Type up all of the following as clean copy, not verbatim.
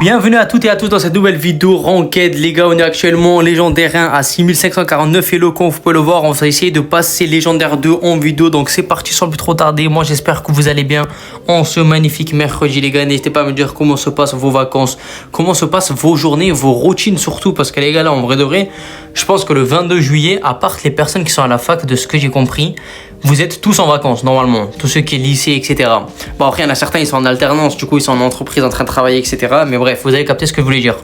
Bienvenue à toutes et à tous dans cette nouvelle vidéo Ranked. Les gars, on est actuellement légendaire 1 à 6549 Hello, comme vous pouvez le voir. On va essayer de passer légendaire 2 en vidéo. Donc c'est parti sans plus trop tarder. Moi j'espère que vous allez bien en ce magnifique mercredi, les gars. N'hésitez pas à me dire comment se passent vos vacances, comment se passent vos journées, vos routines surtout. Parce que les gars, là en vrai de vrai, je pense que le 22 juillet, à part les personnes qui sont à la fac, de ce que j'ai compris, vous êtes tous en vacances normalement, tous ceux qui sont lycée, etc. Bon, après il y en a certains, ils sont en alternance, du coup ils sont en entreprise en train de travailler, etc. Mais bref, vous avez capté ce que je voulais dire.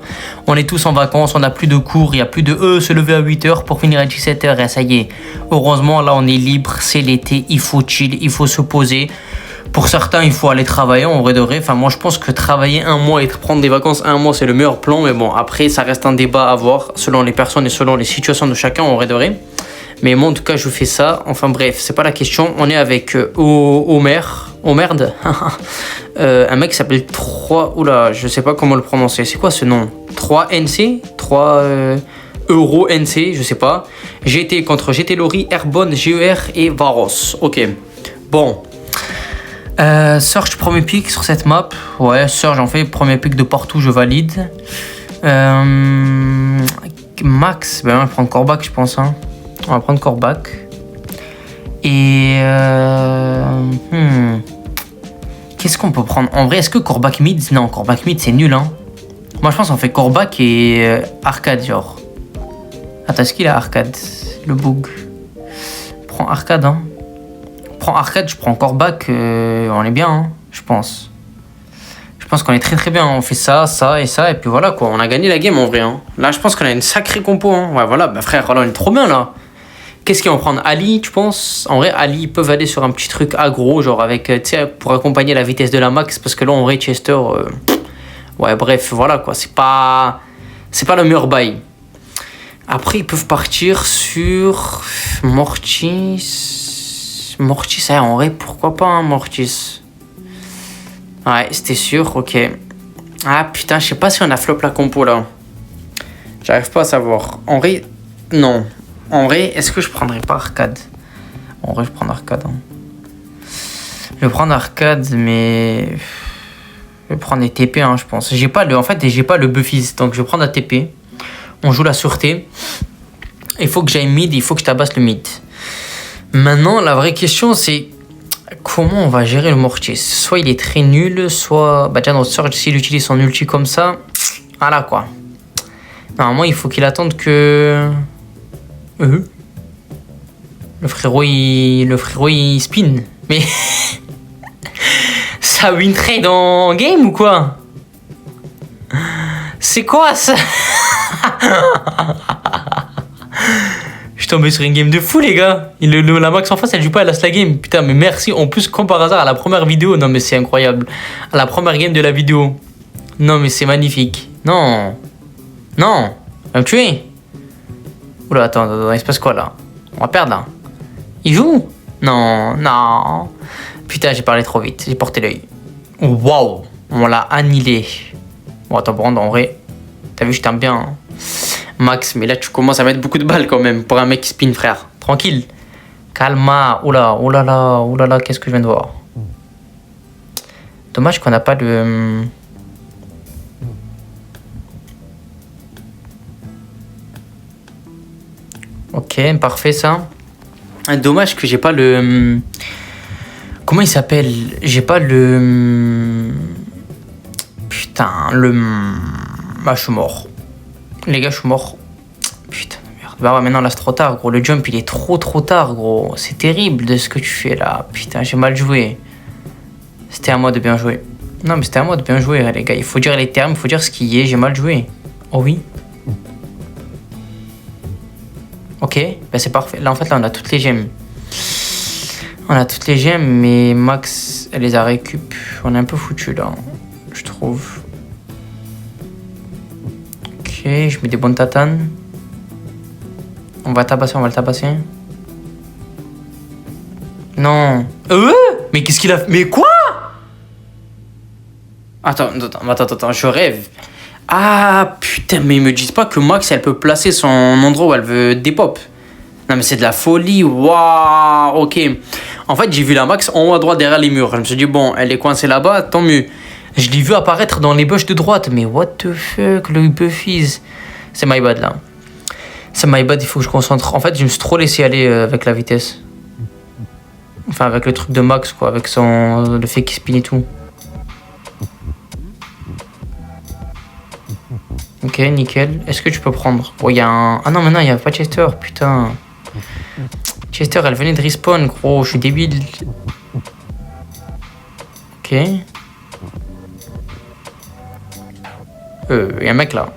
On est tous en vacances, on n'a plus de cours, il n'y a plus de se lever à 8h pour finir à 17h, et ça y est. Heureusement, là on est libre, c'est l'été, il faut chill, il faut se poser. Pour certains, il faut aller travailler en vrai de vrai. Enfin, moi je pense que travailler un mois et prendre des vacances un mois, c'est le meilleur plan. Mais bon, après ça reste un débat à voir selon les personnes et selon les situations de chacun en vrai de vrai. Mais moi en tout cas je fais ça. Enfin bref, c'est pas la question. On est avec Omer. Omerd. Un mec qui s'appelle 3. Oula, je sais pas comment le prononcer. C'est quoi ce nom? 3NC 3 Euro NC, je sais pas. GT contre GT Lori, Airborne, GER et Varos. Ok. Bon. Surge premier pick sur cette map. Ouais, Surge en fait premier pick de partout, je valide. Max, ben on va prendre Corbac je pense hein. On va prendre Corbac. Et qu'est-ce qu'on peut prendre? En vrai, est-ce que Corbac mid? Non, Corbac mid c'est nul hein. Moi je pense qu'on fait Corbac et Arcade genre. Attends, est-ce qu'il a Arcade? Le bug. Prends Arcade hein. Prends Arcade, je prends Corbac, on est bien hein, je pense. Je pense qu'on est très très bien, on fait ça, ça et ça, et puis voilà quoi, on a gagné la game en vrai hein. Là je pense qu'on a une sacrée compo hein. Ouais voilà, bah frère, là on est trop bien là. Qu'est-ce qu'ils vont prendre? Ali, tu penses? En vrai, Ali, ils peuvent aller sur un petit truc aggro, genre avec, tu sais, pour accompagner la vitesse de la max, parce que là, en vrai, Chester, ouais, bref, voilà, quoi, c'est pas le meilleur bail. Après, ils peuvent partir sur Mortis. Mortis, ça, en vrai, pourquoi pas, hein, Mortis? Ouais, c'était sûr, ok. Ah, putain, je sais pas si on a flop la compo, là. J'arrive pas à savoir. En vrai, non. En vrai, est-ce que je prendrais pas Arcade? En vrai, je prends Arcade. Hein. Je vais prendre Arcade, mais je vais prendre les TP, hein, je pense. J'ai pas le Buffys, donc je vais prendre la TP. On joue la sûreté. Il faut que j'aille mid, il faut que je tabasse le mid. Maintenant, la vraie question, c'est comment on va gérer le Mortis? Soit il est très nul, soit bah déjà notre Surge, s'il utilise son ulti comme ça, voilà quoi. Normalement, il faut qu'il attende que le frérot il spin. Mais ça win trade en game ou quoi? C'est quoi ça? Je suis tombé sur une game de fou les gars. La max en face elle joue pas, elle lance la game. Putain mais merci. En plus comme par hasard à la première vidéo. Non mais c'est incroyable. À la première game de la vidéo. Non mais c'est magnifique. Non. Non. Elle va me tuer. Oula attends, il se passe quoi là? On va perdre là. Il joue? Non, non. Putain, j'ai parlé trop vite. J'ai porté l'œil. Waouh, on l'a annihilé. Bon, attends, bon, en vrai, t'as vu, je t'aime bien. Hein. Max, mais là, tu commences à mettre beaucoup de balles quand même pour un mec qui spin, frère. Tranquille. Calma. Oula, oulala, qu'est-ce que je viens de voir? Dommage qu'on n'a pas de... Ok, parfait ça. Dommage que j'ai pas le... Comment il s'appelle? J'ai pas le... Putain, le... Bah, je suis mort. Les gars, je suis mort. Putain de merde. Bah ouais, maintenant là, c'est trop tard, gros. Le jump, il est trop tard, gros. C'est terrible de ce que tu fais là. Putain, j'ai mal joué. C'était à moi de bien jouer. Non, mais c'était à moi de bien jouer, les gars. Il faut dire les termes, il faut dire ce qui est. J'ai mal joué. Oh oui. Ok, ben c'est parfait. Là, en fait, là, on a toutes les gemmes. On a toutes les gemmes, mais Max, elle les a récup. On est un peu foutu, là, je trouve. Ok, je mets des bonnes tatanes. On va le tabasser. Non. Mais qu'est-ce qu'il a fait? Mais quoi? Attends, je rêve. Ah putain, mais ils me disent pas que Max elle peut placer son endroit où elle veut dépop. Non mais c'est de la folie, waouh, ok. En fait j'ai vu la Max en haut à droite derrière les murs. Je me suis dit bon, elle est coincée là-bas, tant mieux. Je l'ai vu apparaître dans les bush de droite. Mais what the fuck, le Buffies. C'est my bad là. C'est my bad, il faut que je concentre. En fait, je me suis trop laissé aller avec la vitesse. Enfin, avec le truc de Max, quoi. Avec le fait qu'il spin et tout. Ok, nickel. Est-ce que tu peux prendre? Oh, il y a un... Ah non, maintenant, il n'y a pas Chester, putain. Chester, elle venait de respawn, gros. Je suis débile. Ok. Il y a un mec là.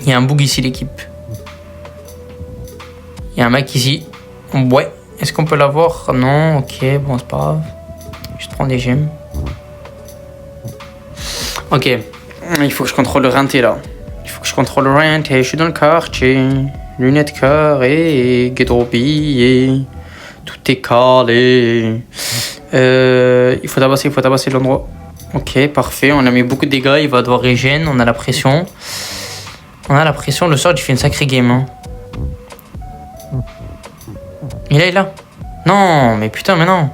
Il y a un bug ici, l'équipe. Il y a un mec ici. Ouais. Est-ce qu'on peut l'avoir? Non, ok, bon, c'est pas grave. Je prends des gemmes. Ok. Il faut que je contrôle le renté là. Il faut que je contrôle le renté. Je suis dans le quartier. Lunettes carrées, guédrobi et tout est calé. Il faut tabasser l'endroit. Ok, parfait. On a mis beaucoup de dégâts. Il va devoir régène. On a la pression. Le sort, il fait une sacrée game. Hein. Il est là. Non, mais putain, mais non.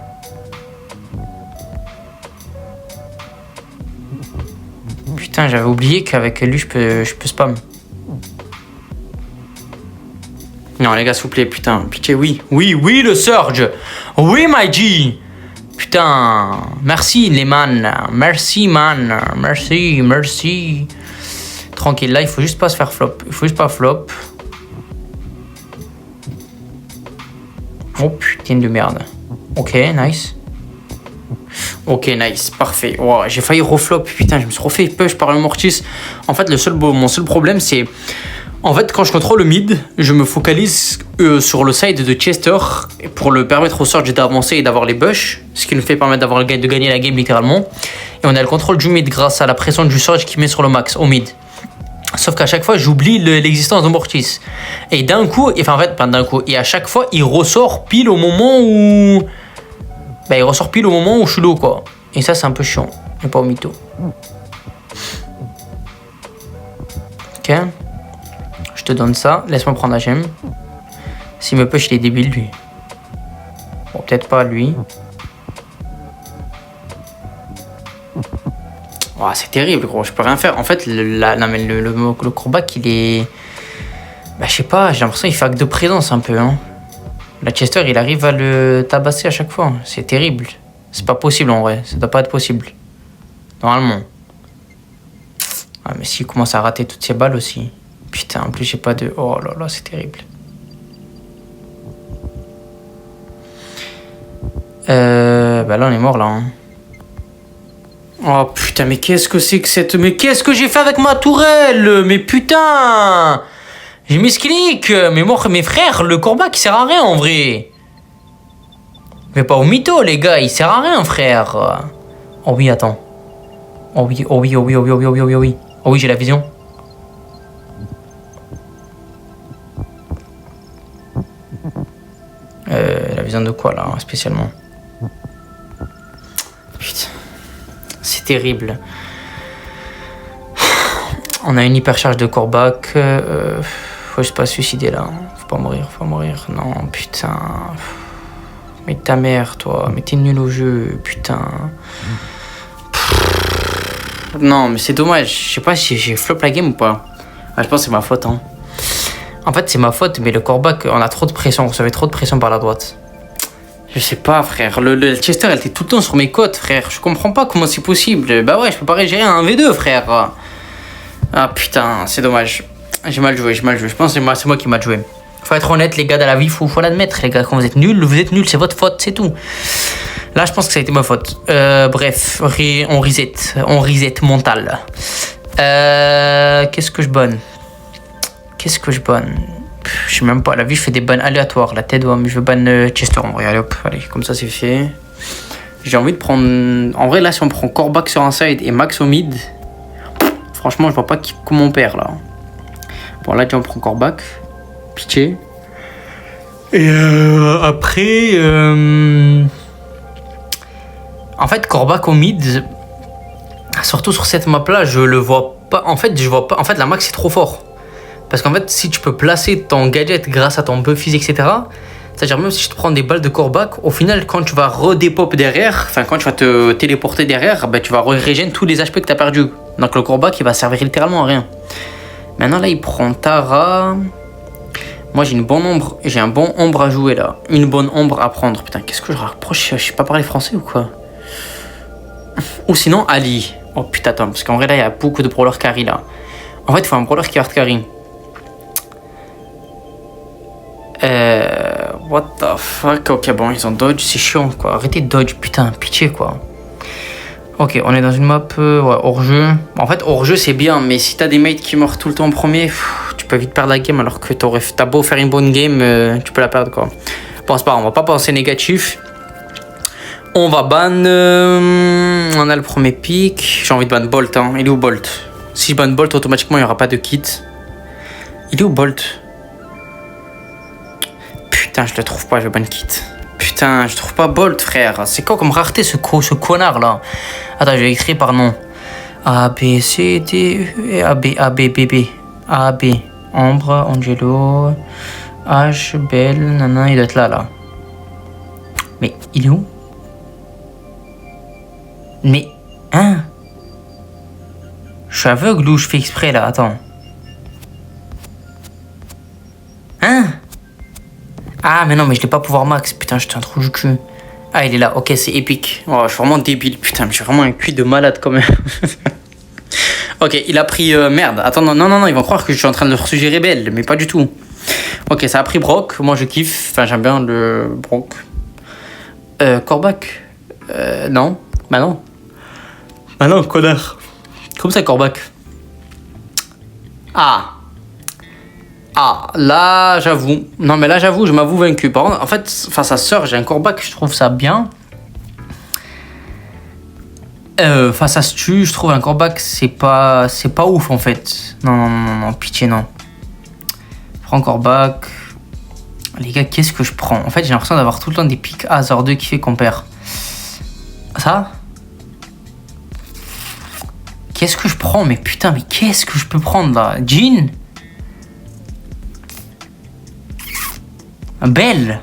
Putain, j'avais oublié qu'avec lui, je peux spam. Non, les gars, s'il vous plaît, putain. Pitié, oui. Oui, le Surge. Oui, my G. Putain. Merci, les man. Merci, man. Merci. Tranquille, là, il faut juste pas se faire flop. Il faut juste pas flop. Oh, putain de merde. Ok, nice. Ok, nice. Parfait. Wow, j'ai failli reflop. Putain, je me suis refait push par le Mortis. En fait, mon seul problème, c'est... En fait, quand je contrôle le mid, je me focalise sur le side de Chester pour le permettre au Surge d'avancer et d'avoir les bush, ce qui nous fait permettre de gagner la game littéralement. Et on a le contrôle du mid grâce à la pression du Surge qui met sur le max au mid. Sauf qu'à chaque fois, j'oublie l'existence de Mortis. Et d'un coup, enfin en fait, pas d'un coup, et à chaque fois, il ressort pile au moment où... Bah, il ressort pile au moment où je suis low, quoi. Et ça, c'est un peu chiant. Et pas au mytho. Ok. Je te donne ça. Laisse-moi prendre la gemme. S'il me push, il est débile, lui. Bon, peut-être pas, lui. Oh, c'est terrible, gros. Je peux rien faire. En fait, le Corbac, il est... Bah, je sais pas. J'ai l'impression qu'il fait acte de présence, un peu, hein. La Chester, il arrive à le tabasser à chaque fois. C'est terrible. C'est pas possible, en vrai. Ça doit pas être possible. Normalement. Ah, mais s'il commence à rater toutes ses balles aussi... Putain, en plus j'ai pas de... Oh là là, c'est terrible. Bah là on est mort là. Hein. Oh putain, mais qu'est-ce que c'est que cette... Mais qu'est-ce que j'ai fait avec ma tourelle? Mais putain, j'ai misclick. Mes frères, le Corbac il sert à rien en vrai. Mais pas au mytho les gars, il sert à rien frère. Oh oui, attends. Oh oui. Oh oui, j'ai la vision. La vision de quoi là, spécialement? Putain, c'est terrible. On a une hypercharge de Corbac. Faut juste pas se suicider là. Faut pas mourir. Non, putain. Mais ta mère, toi. Mais t'es nul au jeu, putain. Non, mais c'est dommage. Je sais pas si j'ai flop la game ou pas. Ah, je pense que c'est ma faute, hein. En fait, c'est ma faute, mais le Corbac, on a trop de pression. On recevait trop de pression par la droite. Je sais pas, frère. Le Chester, elle était tout le temps sur mes côtes, frère. Je comprends pas comment c'est possible. Bah ouais, je peux pas gérer un V2, frère. Ah putain, c'est dommage. J'ai mal joué. Je pense que c'est moi qui mal joué. Faut être honnête, les gars, dans la vie, faut l'admettre, les gars. Quand vous êtes nuls, c'est votre faute, c'est tout. Là, je pense que ça a été ma faute. Bref, on reset mental. Qu'est-ce que je bonne? Je sais même pas. La vie, je fais des bannes aléatoires. La tête, mais je veux ban Chester en vrai. Allez hop, allez, comme ça c'est fait. J'ai envie de prendre. En vrai, là, si on prend Corbac sur un side et Max au mid, franchement, je vois pas comment on perd là. Bon, là, on prend Corbac. Pitié. Et après. En fait, Corbac au mid, surtout sur cette map là, je le vois pas. En fait, la Max c'est trop fort. Parce qu'en fait, si tu peux placer ton gadget grâce à ton buff physique, etc., C'est-à-dire, même si je te prends des balles de corbac, au final, quand tu vas redépop derrière, enfin, quand tu vas te téléporter derrière, ben, tu vas régénérer tous les HP que tu as perdus. Donc, le corbac, il va servir littéralement à rien. Maintenant, là, il prend Tara. Moi, j'ai un bon ombre à jouer, là. Une bonne ombre à prendre. Putain, qu'est-ce que je rapproche? Je sais pas parler français ou quoi? Ou sinon, Ali. Oh, putain, attends, parce qu'en vrai, là, il y a beaucoup de brawlers carry, là. En fait, il faut un brawler qui hard carry. What the fuck? Ok, bon, ils ont dodge, c'est chiant, quoi. Arrêtez de dodge, putain, pitié, quoi. Ok, on est dans une map ouais, hors-jeu. En fait, hors-jeu, c'est bien, mais si t'as des mates qui meurent tout le temps en premier, tu peux vite perdre la game, alors que t'as beau faire une bonne game, tu peux la perdre, quoi. Bon, c'est pas grave, on va pas penser négatif. On va ban... on a le premier pick. J'ai envie de ban Bolt, hein. Il est où Bolt? Si je ban Bolt, automatiquement, il n'y aura pas de kit. Il est où Bolt? Putain, je le trouve pas, je ban kit. Putain, je trouve pas Bolt, frère. C'est quoi comme rareté, ce connard, là? Attends, je vais écrire par nom. A, B, C, D, E, A, B, A, B, B, B. A, B. Ambre, Angelo, H, Belle, nana, il doit être là, là. Mais, il est où? Mais, hein? Je suis aveugle ou je fais exprès, là? Attends. Hein? Ah, mais non, mais je l'ai pas pouvoir max. Putain, j'étais un trou du cul. Ah, il est là. Ok, c'est épique. Oh, je suis vraiment débile. Putain, mais j'ai vraiment un cul de malade quand même. Ok, il a pris... merde. Attends, non, ils vont croire que je suis en train de leur suggérer Belle, mais pas du tout. Ok, ça a pris Brock. Moi, je kiffe. Enfin, j'aime bien le Brock. Corbac. Non. Bah non. Bah non, connard. Comme ça, Corbac. Ah, là, j'avoue. Non, mais là, j'avoue, je m'avoue vaincu. Par contre, en fait, face à Sœur, j'ai un corbac, je trouve ça bien. Face à Stu, je trouve un corbac, c'est pas ouf, en fait. Non, pitié, non. Je prends corbac. Les gars, qu'est-ce que je prends? En fait, j'ai l'impression d'avoir tout le temps des pics hasardeux qui fait qu'on perd. Ça? Qu'est-ce que je prends? Mais putain, mais qu'est-ce que je peux prendre, là? Jean? Belle.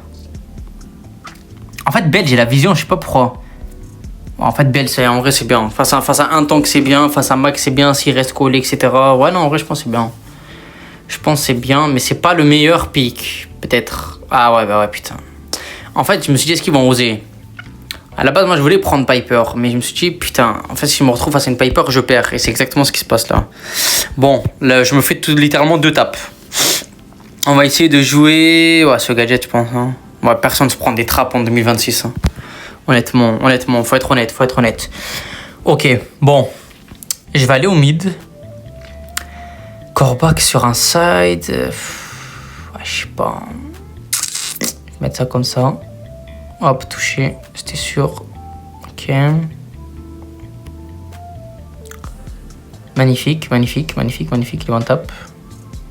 En fait, Belle, j'ai la vision, je sais pas pourquoi. En fait, Belle, en vrai, c'est bien. Face à un tank, c'est bien. Face à Max, c'est bien. S'il reste collé, etc. Ouais, non, en vrai, je pense que c'est bien. Je pense que c'est bien, mais c'est pas le meilleur pick. Peut-être. Ah ouais, bah ouais, putain. En fait, je me suis dit, est-ce qu'ils vont oser? À la base, moi, je voulais prendre Piper. Mais je me suis dit, putain, en fait, si je me retrouve face à une Piper, je perds. Et c'est exactement ce qui se passe là. Bon, là, je me fais littéralement 2 tapes. On va essayer de jouer... Ouais, ce gadget, je pense. Hein. Ouais, personne ne se prend des trappes en 2026. Hein. Honnêtement, faut être honnête. Ok, bon. Je vais aller au mid. Corbac sur un side. Ouais, je sais pas. Je vais mettre ça comme ça. Hop, touché. C'était sûr. Ok. Magnifique. Il one tap.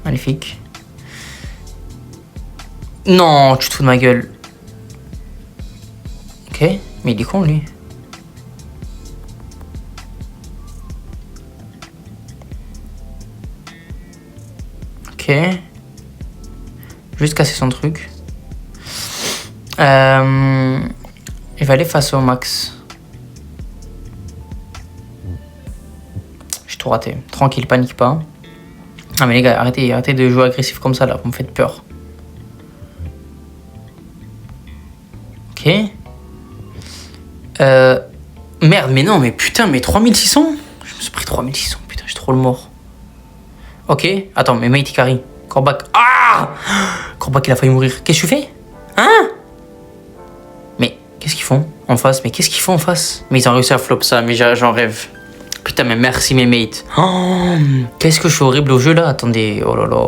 Magnifique. Non, tu te fous de ma gueule. Ok, mais il est con, lui. Ok. Juste casser son truc. Je vais aller face au max. J'ai tout raté. Tranquille, panique pas. Ah mais les gars, arrêtez de jouer agressif comme ça, là. Vous me faites peur. Ok. Merde, mais non, mais putain, mais 3600? Je me suis pris 3600, putain, j'ai trop le mort. Ok, attends, mais mate, carry. Corbac. Ah! Corbac, il a failli mourir. Qu'est-ce que tu fais? Hein? Mais qu'est-ce qu'ils font en face? Mais ils ont réussi à flop ça, mais j'en rêve. Putain, mais merci, mes mates. Oh, qu'est-ce que je suis horrible au jeu là? Attendez, oh là là.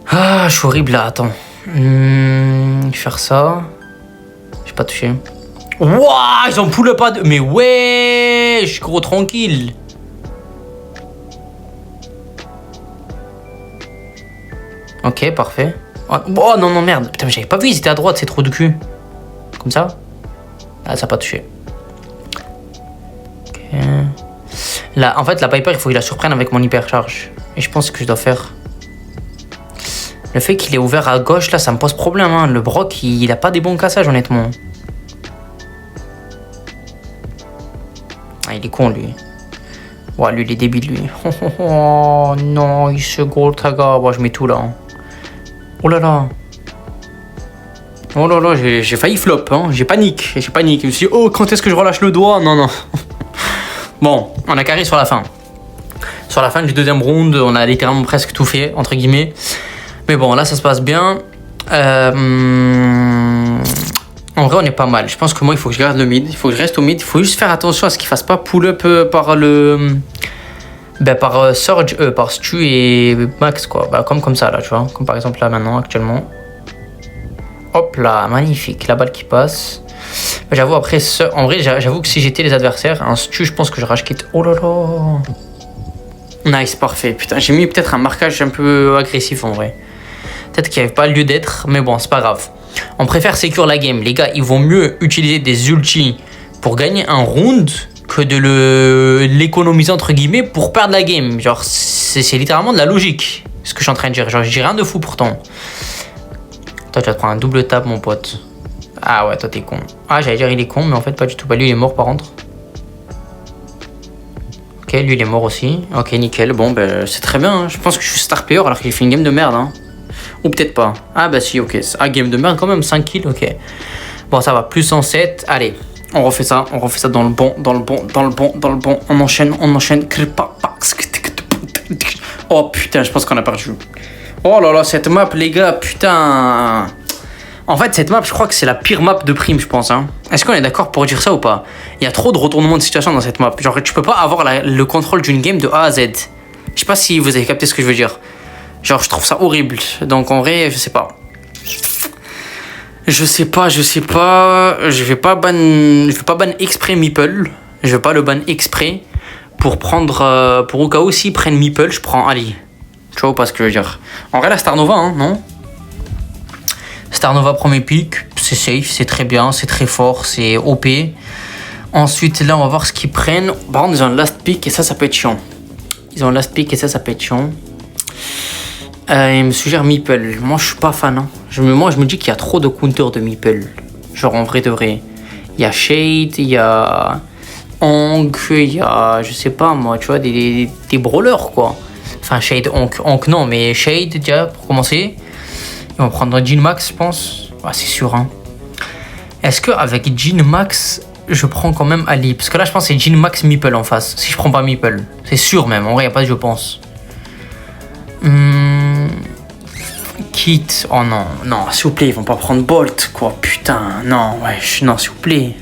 Ah, je suis horrible là, attends. Faire ça. J'ai pas touché. Wouah, ils ont pull pas de. Mais ouais, je suis gros tranquille. Ok, parfait. Oh non, merde. Putain, mais j'avais pas vu, ils étaient à droite, c'est trop de cul. Comme ça. Ah, ça a pas touché. Ok. Là, en fait, la Piper, il faut qu'il la surprenne avec mon hypercharge. Et je pense que je dois faire. Le fait qu'il est ouvert à gauche, là, ça me pose problème. Hein. Le Brock, il a pas des bons cassages, honnêtement. Ah, il est con, lui. Ouais, lui, il est débile, lui. Oh, non, il se gros taga. Bon, je mets tout, là. Hein. Oh là là. Oh là là, j'ai failli flop. Hein. J'ai panique. Je me suis dit, oh, quand est-ce que je relâche le doigt? Non, non. Bon, on a carré sur la fin. Sur la fin du deuxième round, on a littéralement presque tout fait, entre guillemets. Mais bon, là, ça se passe bien. En vrai, on est pas mal. Je pense que moi, il faut que je garde le mid. Il faut que je reste au mid. Il faut juste faire attention à ce qu'il fasse pas pull-up par le... par Surge, par Stu et Max, quoi. Bah, comme ça, là, tu vois. Comme par exemple là, maintenant, actuellement. Hop là, magnifique. La balle qui passe. Bah, j'avoue, après, en vrai, j'avoue que si j'étais les adversaires, un Stu, je pense que je rage quitte. Oh là là. Nice, parfait. Putain, j'ai mis peut-être un marquage un peu agressif, en vrai. Peut-être qu'il n'y avait pas lieu d'être, mais bon, c'est pas grave. On préfère sécure la game. Les gars, ils vont mieux utiliser des ultis pour gagner un round que de l'économiser, entre guillemets, pour perdre la game. Genre, c'est littéralement de la logique, ce que je suis en train de dire. Genre, je dis rien de fou pourtant. Toi, tu vas te prendre un double tap, mon pote. Ah ouais, toi, t'es con. Ah, j'allais dire il est con, mais en fait, pas du tout. Bah, lui, il est mort, par contre. Ok, lui, il est mort aussi. Ok, nickel. Bon, ben, c'est très bien. Hein. Je pense que je suis star player alors qu'il fait une game de merde. Hein. Ou peut-être pas. Ah bah si, ok. Ah, game de merde quand même, 5 kills, ok. Bon, ça va, plus 107. Allez, on refait ça dans le bon. On enchaîne. Oh putain, je pense qu'on a perdu. Oh là là, cette map, les gars, putain. En fait, cette map, je crois que c'est la pire map de prime, je pense. Hein. Est-ce qu'on est d'accord pour dire ça ou pas? Il y a trop de retournements de situation dans cette map. Genre, tu peux pas avoir le contrôle d'une game de A à Z. Je sais pas si vous avez capté ce que je veux dire. Genre, je trouve ça horrible. Donc, en vrai, je sais pas. Je vais pas ban exprès Meeple. Je vais pas le ban exprès pour prendre... pour au cas où s'ils prennent Meeple, je prends Ali. Tu vois pas ce que je veux dire. En vrai, la Star Nova, hein, non? Star Nova premier pick, c'est safe, c'est très bien, c'est très fort, c'est OP. Ensuite, là, on va voir ce qu'ils prennent. Par contre, ils ont un last pick et ça peut être chiant. Ils ont un last pick et ça peut être chiant. Il me suggère Meeple. Moi, je suis pas fan. Hein. Moi, je me dis qu'il y a trop de counters de Meeple. Genre, en vrai de vrai. Il y a Shade, il y a Onk, il y a, je sais pas moi, tu vois, des brawlers, quoi. Enfin, Shade, Onk non, mais Shade, déjà, pour commencer. Ils vont prendre Jhin Max, je pense. Ah, c'est sûr, hein. Est-ce qu'avec Jhin Max, je prends quand même Ali? Parce que là, je pense que c'est Jhin Max Meeple en face. Si je prends pas Meeple. C'est sûr, même. En vrai, il n'y a pas de je pense. Kit. Oh non, non, s'il vous plaît, ils vont pas prendre Bolt, quoi. Putain, non, ouais, non, s'il vous plaît.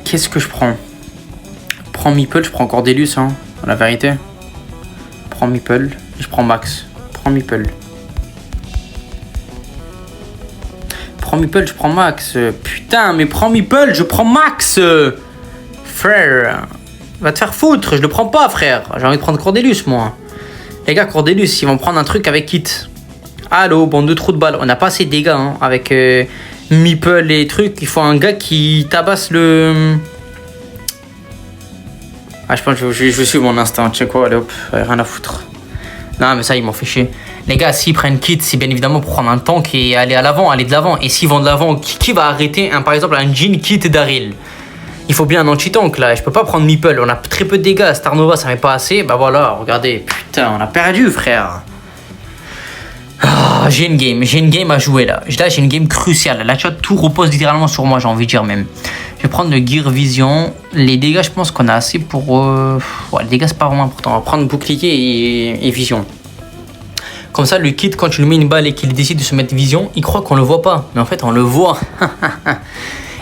Qu'est-ce que je prends? Je prends Meeple, je prends Cordelius, hein, la vérité. Je prends Meeple, je prends Max. Je prends Meeple. Prends Meeple, je prends Max. Putain, mais prends Meeple, je prends Max. Frère, va te faire foutre, je le prends pas, frère. J'ai envie de prendre Cordelius, moi. Les gars, Cordelius, ils vont prendre un truc avec Kit. Allô, bon, 2 trous de balle. On n'a pas assez de dégâts, hein, avec Meeple et trucs. Il faut un gars qui tabasse le... Ah, je pense que je suis mon instinct. Tu sais quoi, allez hop, rien à foutre. Non, mais ça, ils m'ont fait chier. Les gars, s'ils prennent Kit, c'est bien évidemment pour prendre un tank et aller à l'avant, aller de l'avant. Et s'ils vont de l'avant, qui va arrêter, par exemple, un Jhin, Kit et Daryl? Il faut bien un anti-tank là, je peux pas prendre Meeple, on a très peu de dégâts, Star Nova ça met pas assez, bah voilà, regardez, putain, on a perdu frère. Ah, j'ai une game à jouer là, j'ai une game cruciale, là tu vois, tout repose littéralement sur moi, j'ai envie de dire même. Je vais prendre le Gear Vision, les dégâts je pense qu'on a assez pour... Ouais, les dégâts c'est pas vraiment important, on va prendre bouclier et Vision. Comme ça le kit quand tu lui mets une balle et qu'il décide de se mettre Vision, il croit qu'on le voit pas, mais en fait on le voit.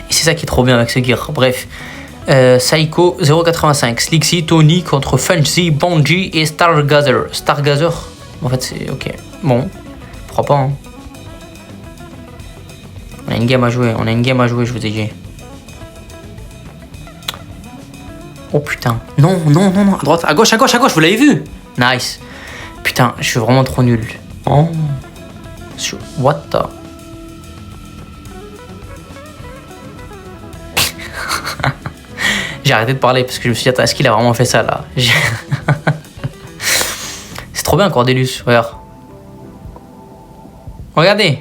Et c'est ça qui est trop bien avec ce gear. Bref, Psycho 0,85, Slixy, Tony contre Funzy, Bungie et Stargazer. Stargazer, en fait c'est ok. Bon, pourquoi pas. Hein. On a une game à jouer, je vous ai dit. Oh putain, non, à droite, à gauche, vous l'avez vu? Nice. Putain, je suis vraiment trop nul. Oh, what the... J'ai arrêté de parler parce que je me suis dit, attends, est-ce qu'il a vraiment fait ça là? C'est trop bien, Cordelius. Regarde. Regardez.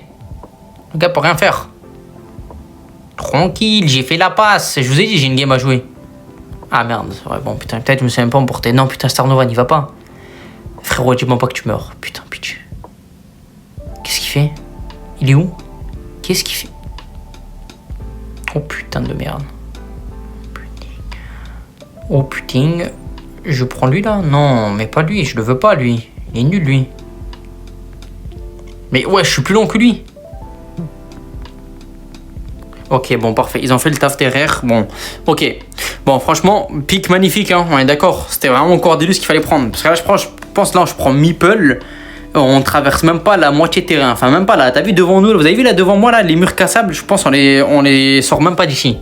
Le gars peut rien faire. Tranquille, j'ai fait la passe. Je vous ai dit, j'ai une game à jouer. Ah merde, c'est vrai. Bon, putain, peut-être je me suis même pas emporté. Non, putain, Starnovan, il va pas. Frérot, dis-moi pas que tu meurs. Putain, pitié. Qu'est-ce qu'il fait? Il est où? Qu'est-ce qu'il fait? Oh putain de merde. Oh putain. Je prends lui là? Non, mais pas lui, je le veux pas lui. Il est nul lui. Mais ouais, je suis plus long que lui. Ok, bon, parfait. Ils ont fait le taf derrière. Bon, ok. Bon, franchement, pic magnifique, hein. On est d'accord. C'était vraiment Cordelius qu'il fallait prendre. Parce que là, je pense là, je prends Meeple. On traverse même pas la moitié de terrain. Enfin, même pas là. T'as vu devant nous? Vous avez vu là devant moi, là, les murs cassables? Je pense on les sort même pas d'ici.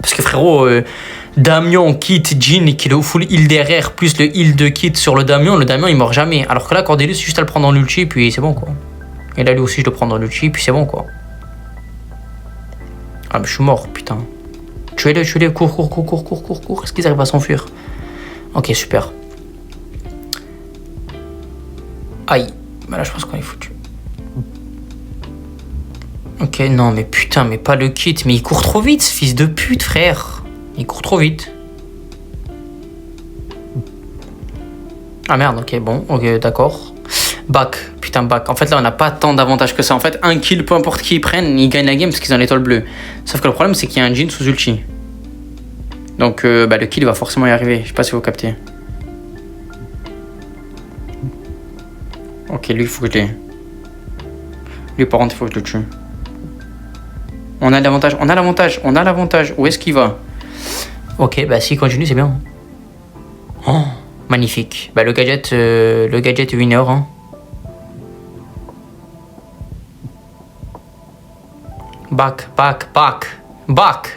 Parce que frérot, Damien quitte Jhin qui est au full heal derrière, plus le heal de kit sur le Damien il meurt jamais. Alors que là, Cordelius, juste à le prendre dans l'ulti, puis c'est bon quoi. Et là, lui aussi, je le prends dans l'ulti, puis c'est bon quoi. Ah, mais je suis mort, putain. Tuez-le, cours. Est-ce qu'ils arrivent à s'enfuir? Ok, super. Aïe. Bah là, je pense qu'on est foutu. Ok, non, mais putain, mais pas le kit. Mais il court trop vite, ce fils de pute, frère. Il court trop vite. Ah merde, ok, bon, ok, d'accord. Back, putain, back. En fait, là, on n'a pas tant d'avantages que ça. En fait, un kill, peu importe qui ils prennent, ils gagnent la game parce qu'ils ont l'étoile bleue. Sauf que le problème, c'est qu'il y a un Jhin sous ulti. Donc, bah, le kill va forcément y arriver. Je sais pas si vous captez. Ok, lui, il faut que je l'ai. Lui, par contre, il faut que je le tue. On a l'avantage. Où est-ce qu'il va? Ok, bah s'il continue, c'est bien. Oh, magnifique. Bah le gadget winner. Hein. Back.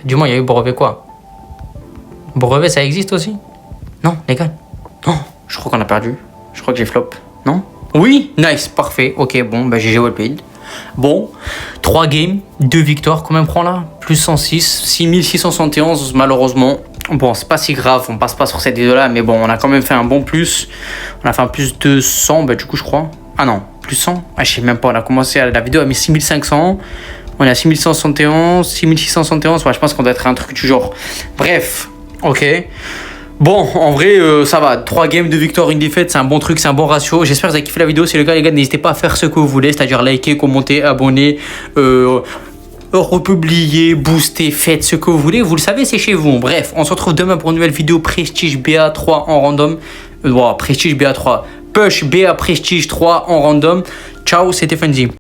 Du moins, il y a eu brevet quoi? Brevet, ça existe aussi? Non, les gars. Non, je crois qu'on a perdu. Je crois que j'ai flop. Non? Oui, nice, parfait. Ok, bon, bah GG well played. Bon, 3 games, 2 victoires. Combien on prend là? Plus 106, 6671 malheureusement. Bon, c'est pas si grave, on passe pas sur cette vidéo là, mais bon, on a quand même fait un bon plus. On a fait un plus 200, bah du coup je crois. Ah non, plus 100? Ah je sais même pas, on a commencé la vidéo à 6500. On est à 6171, 6671, ouais, je pense qu'on doit être un truc du genre. Bref, ok. Bon, en vrai, ça va. 3 games, 2 victoires, 1 défaite, c'est un bon truc, c'est un bon ratio. J'espère que vous avez kiffé la vidéo. Si c'est le cas, les gars, n'hésitez pas à faire ce que vous voulez, c'est-à-dire liker, commenter, abonner, republier, booster, faites ce que vous voulez. Vous le savez, c'est chez vous. Bref, on se retrouve demain pour une nouvelle vidéo Prestige BA3 en random. Prestige BA3. Push BA Prestige 3 en random. Ciao, c'était Funzy.